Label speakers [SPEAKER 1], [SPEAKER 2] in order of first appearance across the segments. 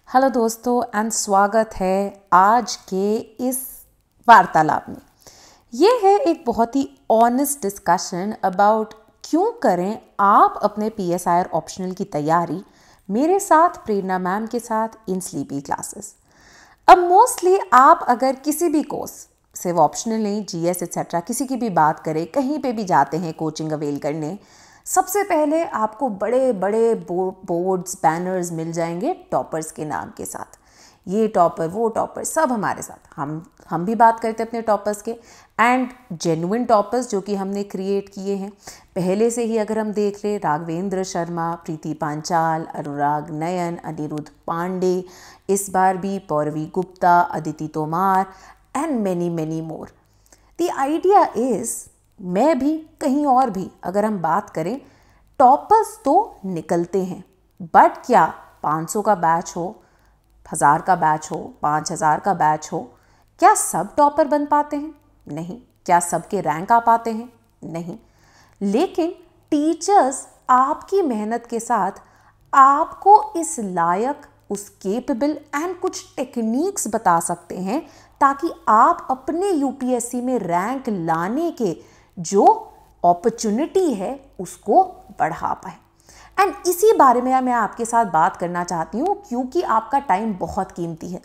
[SPEAKER 1] Hello दोस्तों and स्वागत है आज के इस वार्तालाप में। ये है एक बहुत ही ऑनेस्ट डिस्कशन अबाउट क्यों करें आप अपने PSIR ऑप्शनल की तैयारी मेरे साथ, प्रेरणा मैम के साथ इन स्लीपी क्लासेस। अब मोस्टली आप अगर किसी भी कोर्स सिर्फ ऑप्शनल नहीं, GS एक्सेट्रा किसी की भी बात करें, कहीं पे भी जाते हैं कोचिंग अवेल करने, सबसे पहले आपको बड़े बड़े बोर्ड्स बैनर्स मिल जाएंगे टॉपर्स के नाम के साथ। ये टॉपर वो टॉपर सब हमारे साथ, हम भी बात करते हैं अपने टॉपर्स के एंड जेन्युइन टॉपर्स जो कि हमने क्रिएट किए हैं पहले से ही। अगर हम देख लें, राघवेंद्र शर्मा, प्रीति पांचाल, अनुराग नयन, अनिरुद्ध पांडे, इस बार भी पौरवी गुप्ता, अदिति तोमार and many more. The idea is मैं भी कहीं और भी अगर हम बात करें, टॉपर्स तो निकलते हैं, बट क्या 500 का बैच हो, 1000 का बैच हो, 5000 का बैच हो, क्या सब टॉपर बन पाते हैं? नहीं। क्या सबके रैंक आ पाते हैं? नहीं। लेकिन टीचर्स आपकी मेहनत के साथ आपको इस लायक, उस केपेबल एंड कुछ टेक्निक्स बता सकते हैं ताकि आप अपने UPSC में रैंक लाने के जो अपॉर्चुनिटी है उसको बढ़ा पाए। एंड इसी बारे में मैं आपके साथ बात करना चाहती हूँ क्योंकि आपका टाइम बहुत कीमती है,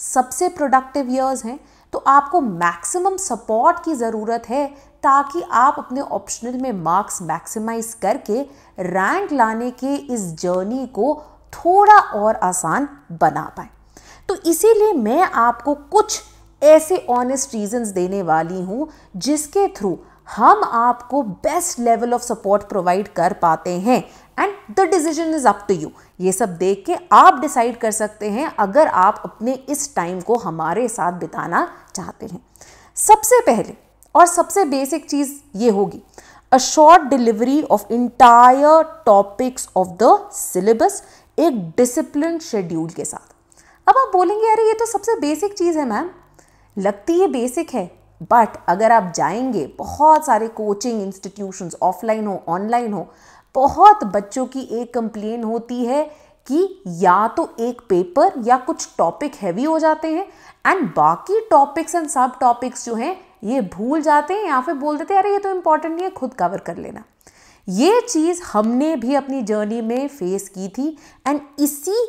[SPEAKER 1] सबसे प्रोडक्टिव ईयर्स हैं, तो आपको मैक्सिमम सपोर्ट की ज़रूरत है ताकि आप अपने ऑप्शनल में मार्क्स मैक्सिमाइज करके रैंक लाने के इस जर्नी को थोड़ा और आसान बना पाए। तो इसीलिए मैं आपको कुछ ऐसे ऑनेस्ट रीजंस देने वाली हूँ जिसके थ्रू हम आपको best level of support provide कर पाते हैं and the decision is up to you. ये सब देख के आप डिसाइड कर सकते हैं अगर आप अपने इस टाइम को हमारे साथ बिताना चाहते हैं। सबसे पहले और सबसे बेसिक चीज ये होगी a short delivery of entire topics of the syllabus, एक डिसिप्लिन शेड्यूल के साथ। अब आप बोलेंगे अरे ये तो सबसे बेसिक चीज है मैम, लगती है बेसिक है, बट अगर आप जाएंगे बहुत सारे कोचिंग इंस्टीट्यूशंस, ऑफलाइन हो ऑनलाइन हो, बहुत बच्चों की एक कंप्लेन होती है कि या तो एक पेपर या कुछ टॉपिक हैवी हो जाते हैं एंड बाकी टॉपिक्स एंड सब टॉपिक्स जो हैं ये भूल जाते हैं या फिर बोल देते हैं अरे ये तो इंपॉर्टेंट नहीं है, खुद कवर कर लेना। ये चीज़ हमने भी अपनी जर्नी में फेस की थी एंड इसी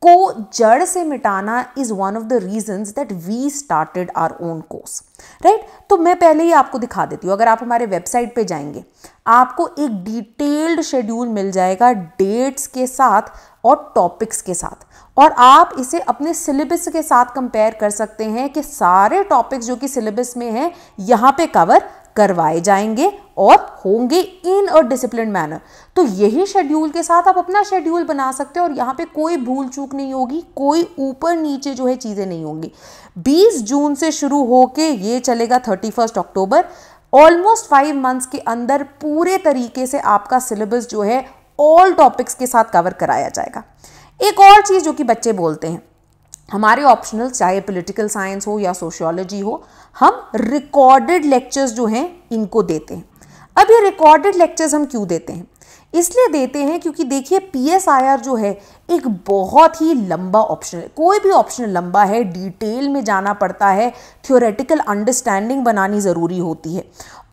[SPEAKER 1] को जड़ से मिटाना is one of the reasons that we started our own course, right. तो मैं पहले ही आपको दिखा देती हूँ, अगर आप हमारे वेबसाइट पे जाएंगे आपको एक डिटेल्ड शेड्यूल मिल जाएगा डेट्स के साथ और टॉपिक्स के साथ, और आप इसे अपने सिलेबस के साथ कंपेयर कर सकते हैं कि सारे टॉपिक्स जो कि सिलेबस में हैं यहाँ पे कवर करवाए जाएंगे और होंगे इन अ डिसिप्लिन मैनर। तो यही शेड्यूल के साथ आप अपना शेड्यूल बना सकते हो और यहाँ पे कोई भूल चूक नहीं होगी, कोई ऊपर नीचे जो है चीज़ें नहीं होंगी। 20 जून से शुरू होके ये चलेगा 31 अक्टूबर, ऑलमोस्ट 5 मंथ्स के अंदर पूरे तरीके से आपका सिलेबस जो है ऑल टॉपिक्स के साथ कवर कराया जाएगा। एक और चीज़ जो कि बच्चे बोलते हैं, हमारे ऑप्शनल चाहे पॉलिटिकल साइंस हो या सोशियोलॉजी हो, हम रिकॉर्डेड लेक्चर्स जो हैं इनको देते हैं। अब ये रिकॉर्डेड लेक्चर्स हम क्यों देते हैं? इसलिए देते हैं क्योंकि देखिए PSIR जो है एक बहुत ही लंबा ऑप्शन है, कोई भी ऑप्शन लंबा है, डिटेल में जाना पड़ता है, थ्योरेटिकल अंडरस्टैंडिंग बनानी ज़रूरी होती है।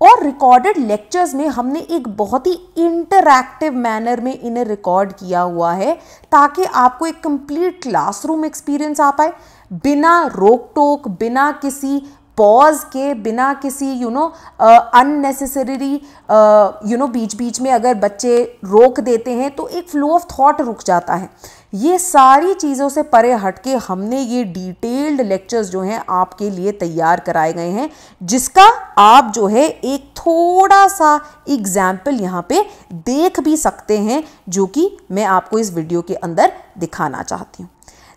[SPEAKER 1] और रिकॉर्डेड लेक्चर्स में हमने एक बहुत ही इंटरैक्टिव मैनर में इन्हें रिकॉर्ड किया हुआ है ताकि आपको एक कंप्लीट क्लासरूम एक्सपीरियंस आ पाए, बिना रोक टोक, बिना किसी पॉज के, बिना किसी अननेसेसरी बीच बीच में अगर बच्चे रोक देते हैं तो एक फ्लो ऑफ थॉट रुक जाता है। ये सारी चीज़ों से परे हटके हमने ये डिटेल्ड लेक्चर्स जो हैं आपके लिए तैयार कराए गए हैं, जिसका आप जो है एक थोड़ा सा एग्जाम्पल यहाँ पे देख भी सकते हैं जो कि मैं आपको इस वीडियो के अंदर दिखाना चाहती हूँ।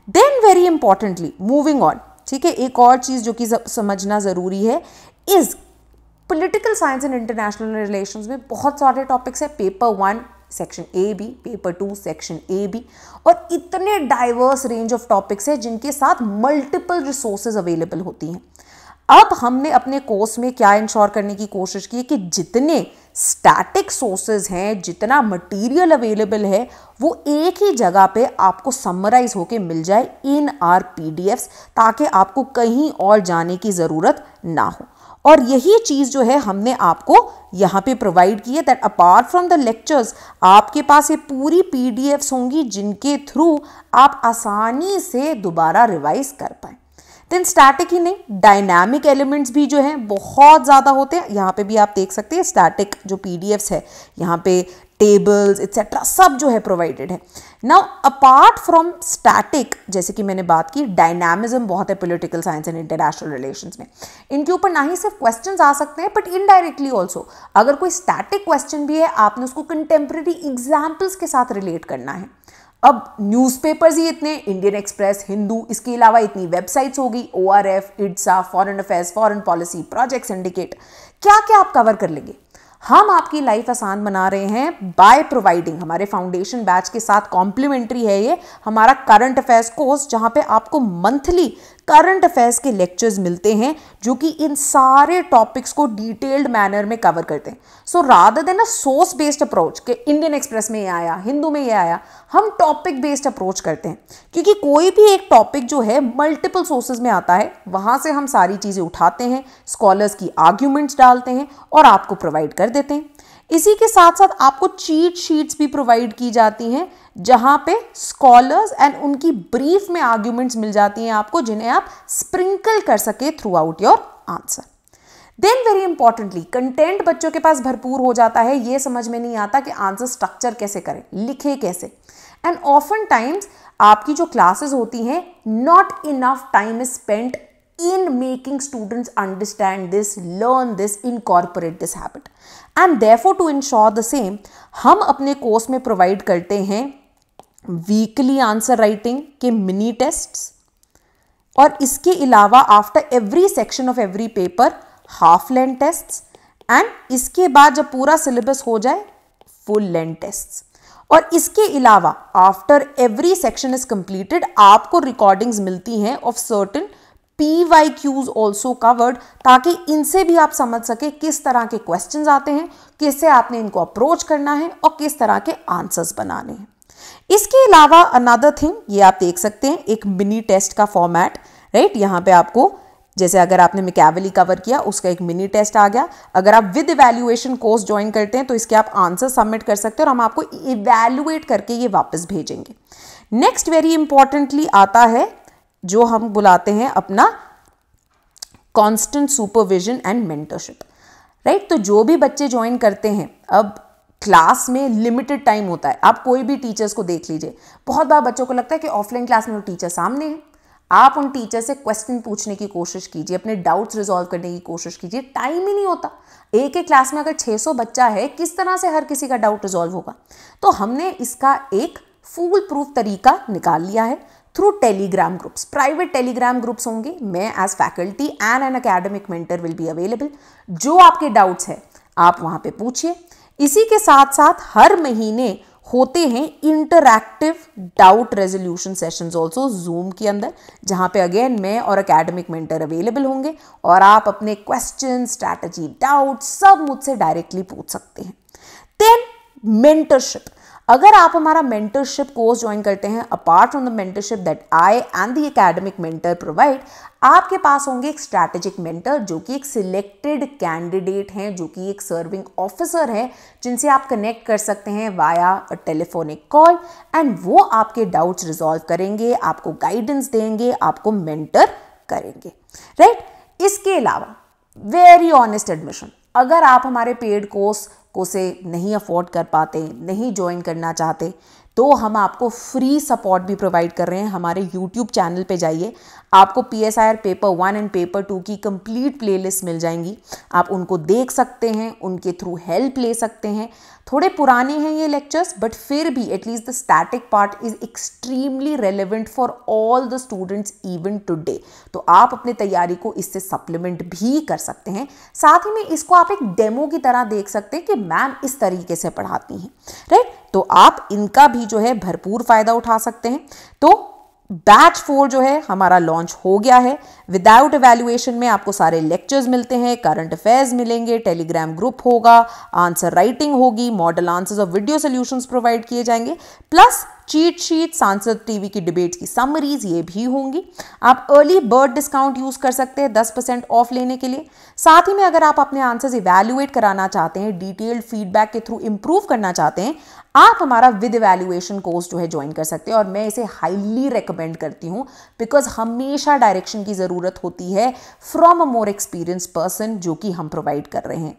[SPEAKER 1] Then very importantly moving on, ठीक है, एक और चीज़ जो कि समझना ज़रूरी है is political science and international relations में बहुत सारे टॉपिक्स हैं। Paper 1 section AB, paper 2 section AB, और इतने डाइवर्स रेंज ऑफ टॉपिक्स हैं जिनके साथ मल्टीपल रिसोर्सेज अवेलेबल होती हैं। अब हमने अपने कोर्स में क्या इंश्योर करने की कोशिश की है कि जितने स्टैटिक सोर्सेज हैं, जितना मटेरियल अवेलेबल है वो एक ही जगह पे आपको समराइज होके मिल जाए इन आर पीडीएफ्स, ताकि आपको कहीं और जाने की ज़रूरत ना हो। और यही चीज़ जो है हमने आपको यहाँ पे प्रोवाइड की है, that apart from the lectures आपके पास ये पूरी पीडीएफ्स होंगी जिनके थ्रू आप आसानी से दोबारा रिवाइज कर पाएँ। देन स्टैटिक ही नहीं, डायनामिक एलिमेंट्स भी जो हैं बहुत ज़्यादा होते हैं। यहाँ पे भी आप देख सकते हैं स्टैटिक जो पीडीएफ्स है, यहाँ पे टेबल्स एक्सेट्रा सब जो है प्रोवाइडेड है। नाउ अपार्ट फ्रॉम स्टैटिक, जैसे कि मैंने बात की, डायनामिज्म बहुत है political science and international relations में। इनके ऊपर ना ही सिर्फ क्वेश्चंस आ सकते हैं बट इनडायरेक्टली ऑल्सो, अगर कोई स्टैटिक क्वेश्चन भी है आपने उसको कंटेम्प्रेरी एग्जाम्पल्स के साथ रिलेट करना है। अब न्यूज़पेपर्स ही इतने, इंडियन एक्सप्रेस, हिंदू, इसके अलावा इतनी वेबसाइट्स होगी, ORF, IDSA, foreign affairs, foreign policy, project syndicate, क्या क्या आप कवर कर लेंगे। हम आपकी लाइफ आसान बना रहे हैं बाय प्रोवाइडिंग, हमारे फाउंडेशन बैच के साथ कॉम्प्लीमेंट्री है ये हमारा करंट अफेयर्स कोर्स, जहां पे आपको मंथली करंट अफेयर्स के लेक्चर्स मिलते हैं जो कि इन सारे टॉपिक्स को डिटेल्ड मैनर में कवर करते हैं। So rather than a source based approach कि इंडियन एक्सप्रेस में ये आया, हिंदू में ये आया, हम टॉपिक बेस्ड अप्रोच करते हैं, क्योंकि कोई भी एक टॉपिक जो है मल्टीपल सोर्सेज में आता है, वहां से हम सारी चीजें उठाते हैं, स्कॉलर्स की आर्ग्यूमेंट्स डालते हैं और आपको प्रोवाइड कर देते हैं। इसी के साथ साथ आपको चीट शीट्स भी प्रोवाइड की जाती हैं, जहां पे स्कॉलर्स एंड उनकी ब्रीफ में आर्ग्यूमेंट्स मिल जाती हैं आपको, जिन्हें आप स्प्रिंकल कर सके throughout your answer. Then very importantly, content बच्चों के पास भरपूर हो जाता है, ये समझ में नहीं आता कि आंसर स्ट्रक्चर कैसे करें, लिखे कैसे। एंड ऑफन टाइम्स आपकी जो क्लासेस होती हैं, not enough time is spent in making students understand this, learn this, incorporate this habit. And therefore to ensure the same, हम अपने कोर्स में प्रोवाइड करते हैं वीकली आंसर राइटिंग के मिनी टेस्ट्स, और इसके अलावा after every section of every paper half length tests, and इसके बाद जब पूरा सिलेबस हो जाए फुल लेंथ टेस्ट्स। और इसके अलावा after every section is completed आपको रिकॉर्डिंग्स मिलती हैं of certain PYQs also covered, ताकि इनसे भी आप समझ सके किस तरह के क्वेश्चंस आते हैं, कैसे आपने इनको अप्रोच करना है और किस तरह के आंसर्स बनाने हैं। इसके अलावा अनदर थिंग, ये आप देख सकते हैं एक मिनी टेस्ट का फॉर्मेट, राइट। यहाँ पे आपको, जैसे अगर आपने मैकियावेली कवर किया उसका एक मिनी टेस्ट आ गया, अगर आप विद इवैल्यूएशन कोर्स ज्वाइन करते हैं तो इसके आप आंसर सबमिट कर सकते हैं और हम आपको इवैल्यूएट करके ये वापस भेजेंगे। नेक्स्ट वेरी इंपॉर्टेंटली आता है जो हम बुलाते हैं अपना constant supervision and mentorship, right. तो जो भी बच्चे ज्वाइन करते हैं, अब क्लास में लिमिटेड टाइम होता है, आप कोई भी टीचर्स को देख लीजिए, बहुत बार बच्चों को लगता है कि ऑफलाइन क्लास में वो टीचर सामने है, आप उन टीचर से क्वेश्चन पूछने की कोशिश कीजिए, अपने डाउट्स रिजॉल्व करने की कोशिश कीजिए, टाइम ही नहीं होता। एक एक क्लास में अगर 600 बच्चा है, किस तरह से हर किसी का डाउट रिजॉल्व होगा। तो हमने इसका एक फूल प्रूफ तरीका निकाल लिया है through Telegram groups, private Telegram groups होंगे। मैं as faculty and an academic mentor will be available. जो आपके डाउट्स हैं आप वहां पे पूछिए। इसी के साथ साथ हर महीने होते हैं interactive doubt resolution sessions also zoom के अंदर, जहां पे अगेन मैं और एकेडमिक मेंटर अवेलेबल होंगे और आप अपने क्वेश्चन, स्ट्रैटेजी, डाउट सब मुझसे डायरेक्टली पूछ सकते हैं। देन मेंटरशिप, अगर आप हमारा मेंटरशिप कोर्स ज्वाइन करते हैं, apart from the mentorship that I and the academic mentor provide, आपके पास होंगे एक स्ट्रैटेजिक मेंटर जो कि एक सिलेक्टेड कैंडिडेट हैं, जो कि एक सर्विंग ऑफिसर है, जिनसे आप कनेक्ट कर सकते हैं via a telephonic call, and वो आपके डाउट्स रिजॉल्व करेंगे, आपको गाइडेंस देंगे, आपको मेंटर करेंगे, राइट। इसके अलावा वेरी ऑनेस्ट एडमिशन, अगर आप हमारे पेड कोर्स को से नहीं अफोर्ड कर पाते, नहीं ज्वाइन करना चाहते, तो हम आपको फ्री सपोर्ट भी प्रोवाइड कर रहे हैं। हमारे YouTube चैनल पे जाइए, आपको PSIR पेपर 1 एंड पेपर 2 की कंप्लीट प्लेलिस्ट मिल जाएंगी, आप उनको देख सकते हैं, उनके थ्रू हेल्प ले सकते हैं। थोड़े पुराने हैं ये लेक्चर्स, बट फिर भी at least the static part is extremely relevant for all the students even today. तो आप अपने तैयारी को इससे सप्लीमेंट भी कर सकते हैं। साथ ही में इसको आप एक डेमो की तरह देख सकते हैं कि मैम इस तरीके से पढ़ाती हैं, राइट। तो आप इनका भी जो है भरपूर फायदा उठा सकते हैं। तो बैच 4 जो है हमारा लॉन्च हो गया है। विदाउट एवैल्यूएशन में आपको सारे लेक्चर्स मिलते हैं, करंट अफेयर्स मिलेंगे, टेलीग्राम ग्रुप होगा, आंसर राइटिंग होगी, मॉडल आंसर्स और वीडियो सॉल्यूशंस प्रोवाइड किए जाएंगे, प्लस चीट शीट, सांसद टीवी की डिबेट्स की समरीज ये भी होंगी। आप अर्ली बर्ड डिस्काउंट यूज कर सकते हैं 10% ऑफ लेने के लिए। साथ ही में अगर आप अपने आंसर्स इवैल्यूएट कराना चाहते हैं, डिटेल्ड फीडबैक के थ्रू इंप्रूव करना चाहते हैं, आप हमारा विद इवैल्यूएशन कोर्स जो है ज्वाइन कर सकते हैं। और मैं इसे हाईली रेकमेंड करती हूं बिकॉज हमेशा डायरेक्शन की जरूरत होती है from a more experience person, जो कि हम प्रोवाइड कर रहे हैं।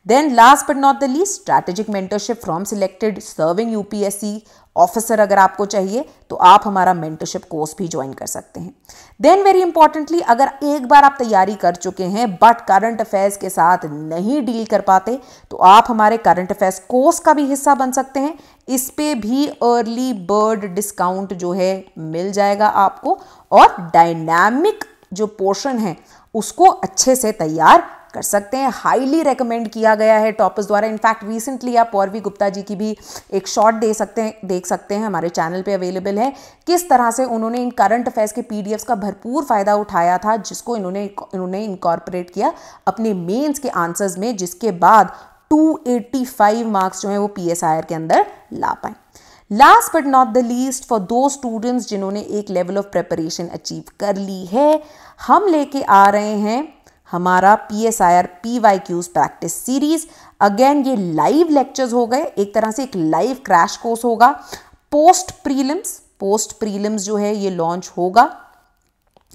[SPEAKER 1] Then last but not the least, strategic mentorship from selected serving UPSC officer अगर आपको चाहिए तो आप हमारा मेंटरशिप कोर्स भी ज्वाइन कर सकते हैं। देन वेरी इंपॉर्टेंटली, अगर एक बार आप तैयारी कर चुके हैं बट करंट अफेयर्स के साथ नहीं डील कर पाते, तो आप हमारे करंट अफेयर्स कोर्स का भी हिस्सा बन सकते हैं। इस पे भी अर्ली बर्ड डिस्काउंट जो है मिल जाएगा आपको, और डायनामिक जो पोर्शन है उसको अच्छे से तैयार कर सकते हैं। हाईली रेकमेंड किया गया है टॉपर्स द्वारा। इनफैक्ट रिसेंटली आप पौरवी गुप्ता जी की भी एक शॉर्ट देख सकते हैं, हमारे चैनल पे अवेलेबल है, किस तरह से उन्होंने इन करंट अफेयर्स के पीडीएफ्स का भरपूर फायदा उठाया था, जिसको इन्होंने इनकॉर्पोरेट किया अपने मेंस के आंसर्स में, जिसके बाद 285 मार्क्स जो है वो पीएसआईआर के अंदर ला पाए। Last but not the least, for दो स्टूडेंट्स जिन्होंने एक लेवल ऑफ प्रिपरेशन अचीव कर ली है, हम लेके आ रहे हैं हमारा PSIR PYQs practice series. Again ये लाइव लेक्चर्स हो गए, एक तरह से एक लाइव क्रैश कोर्स होगा। पोस्ट प्रीलिम्स जो है ये लॉन्च होगा,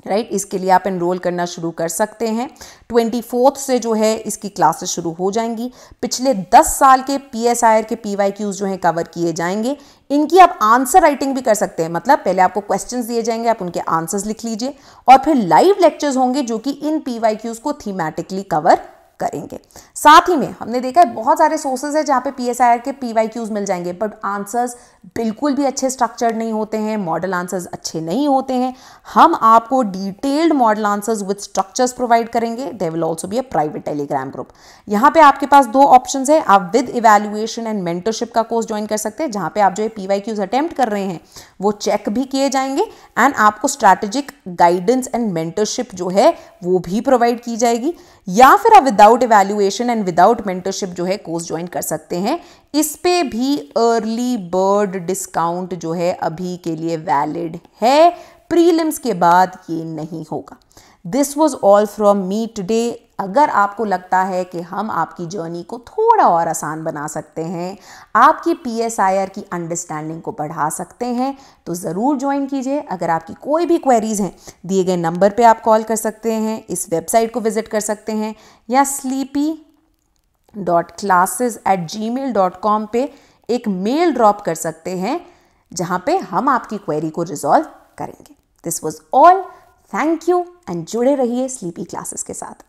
[SPEAKER 1] राइट। इसके लिए आप एनरोल करना शुरू कर सकते हैं। 24 से जो है इसकी क्लासेस शुरू हो जाएंगी। पिछले 10 साल के PSIR के PYQs जो हैं कवर किए जाएंगे। इनकी आप आंसर राइटिंग भी कर सकते हैं, मतलब पहले आपको क्वेश्चंस दिए जाएंगे, आप उनके आंसर्स लिख लीजिए, और फिर लाइव लेक्चर्स होंगे जो कि इन PYQs को थीमेटिकली कवर करेंगे। साथ ही में हमने देखा है बहुत सारे सोर्सेज है जहाँ पे PSIR के PYQs मिल जाएंगे, बट आंसर्स बिल्कुल भी अच्छे स्ट्रक्चर्ड नहीं होते हैं, मॉडल आंसर्स अच्छे नहीं होते हैं। हम आपको detailed model answers with structures provide करेंगे। There will also be a private Telegram group. यहाँ पे आपके पास दो ऑप्शंस है, आप विद इवैल्यूएशन एंड मेंटरशिप का कोर्स ज्वाइन कर सकते हैं, जहाँ पे आप जो है PYQs अटेम्प्ट कर रहे हैं वो चेक भी किए जाएंगे, एंड आपको स्ट्रैटेजिक गाइडेंस एंड मेंटरशिप जो है वो भी प्रोवाइड की जाएगी। या फिर आप without evaluation and without mentorship जो है कोर्स ज्वाइन कर सकते हैं। इस पे भी अर्ली बर्ड डिस्काउंट जो है अभी के लिए वैलिड है, प्रीलिम्स के बाद ये नहीं होगा। This was all from me today. अगर आपको लगता है कि हम आपकी जर्नी को थोड़ा और आसान बना सकते हैं, आपकी PSIR की अंडरस्टैंडिंग को बढ़ा सकते हैं, तो ज़रूर ज्वाइन कीजिए। अगर आपकी कोई भी क्वेरीज हैं, दिए गए नंबर पे आप कॉल कर सकते हैं, इस वेबसाइट को विजिट कर सकते हैं, या sleepy.classes@gmail.com पे एक मेल ड्रॉप कर सकते हैं, जहाँ पे हम आपकी क्वेरी को रिजॉल्व करेंगे। This was all. Thank you and जुड़े रहिए स्लीपी क्लासेस के साथ।